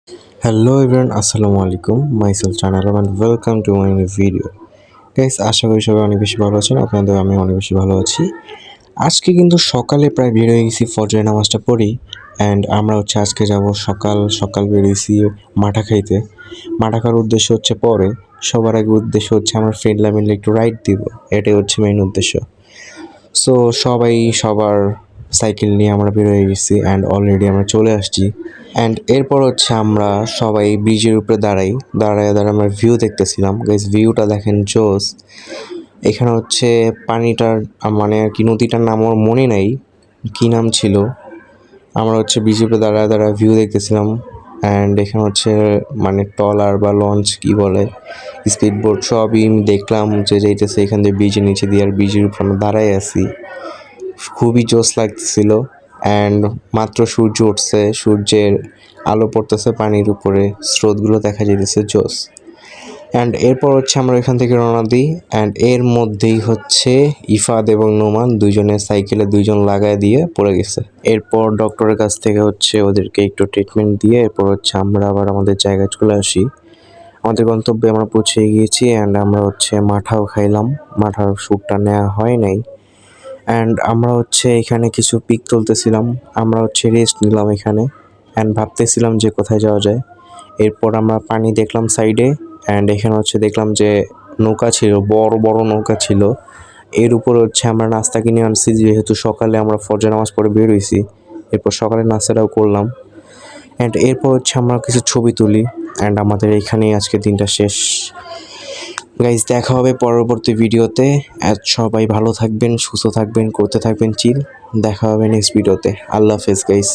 Hello everyone, Assalamu alaikum. Myself Chanaram and welcome to my new video. Guys আশা করি সবাই অনেক বেশি ভালো আছেন। আপনাদের আমি অনেক বেশি ভালো আছি। আজকে কিন্তু সকালে প্রায় বের হয়ে গেছি ফজরের নামাজটা পড়ি অ্যান্ড আমরা আজকে যাব সকাল সকাল বেরিয়েছি মাঠা খাইতে। মাঠা খাওয়ার উদ্দেশ্য হচ্ছে পরে, সবার আগে উদ্দেশ্য হচ্ছে আমার ফ্রেন্ডরা মিলে একটু রাইড দিব, এটাই হচ্ছে মেইন উদ্দেশ্য। সো সবাই সবার সাইকেল নিয়ে আমরা বের হয়ে গেছি অ্যান্ড অলরেডি আমরা চলে আসছি। অ্যান্ড এরপর হচ্ছে আমরা সবাই ব্রিজের উপরে দাঁড়ায় আমরা ভিউ দেখতেছিলাম। গাইস ভিউটা দেখেন জোস। এখানে হচ্ছে পানিটার মানে আর কি নদীটার নাম আমার মনে নাই, কী নাম ছিল। আমরা হচ্ছে ব্রিজের উপরে দাঁড়ায় ভিউ দেখতেছিলাম অ্যান্ড এখানে হচ্ছে মানে ট্রলার বা লঞ্চ কী বলে, স্পিড বোট সবই দেখলাম যে যাইতেছে এখান দিয়ে ব্রিজের নিচে দিয়ে, আর ব্রিজের উপরে আমরা দাঁড়ায় আছি। খুবই জোস লাগতেছিল অ্যান্ড মাত্র সূর্য উঠছে, সূর্যের আলো পড়তেছে পানির উপরে, স্রোতগুলো দেখা যেতেছে জোস। অ্যান্ড এরপর হচ্ছে আমরা এখান থেকে রওনা দিই অ্যান্ড এর মধ্যেই হচ্ছে ইফাদ এবং নোমান দুইজনের সাইকেলে দুইজন লাগায় দিয়ে পড়ে গেছে। এরপর ডক্টরের কাছ থেকে হচ্ছে ওদেরকে একটু ট্রিটমেন্ট দিয়ে এরপর হচ্ছে আমরা আবার আমাদের জায়গায় চলে আসি। আমাদের গন্তব্যে আমরা পৌঁছে গিয়েছি অ্যান্ড আমরা হচ্ছে মাঠাও খাইলাম, মাঠার শ্যুটটা নেওয়া হয় নাই। অ্যান্ড আমরা হচ্ছে এখানে কিছু পিক তুলতেছিলাম, আমরা হচ্ছে রেস্ট নিলাম এখানে অ্যান্ড ভাবতেছিলাম যে কোথায় যাওয়া যায়। এরপর আমরা পানি দেখলাম সাইডে অ্যান্ড এখানে হচ্ছে দেখলাম যে নৌকা ছিল, বড় বড় নৌকা ছিল। এর উপর হচ্ছে আমরা নাস্তা কিনে আনছি, যেহেতু সকালে আমরা ফজর নামাজ পড়ে বের হয়েছি। এরপর সকালে নাস্তাটাও করলাম অ্যান্ড এরপর হচ্ছে আমরা কিছু ছবি তুলি অ্যান্ড আমাদের এখানেই আজকে দিনটা শেষ। গাইজ দেখা হবে পরবর্তী ভিডিওতে। সবাই ভালো থাকবেন, সুস্থ থাকবেন, করতে থাকবেন চিল। দেখা হবে নেক্সট ভিডিওতে। আল্লাহ হাফেজ গাইজ।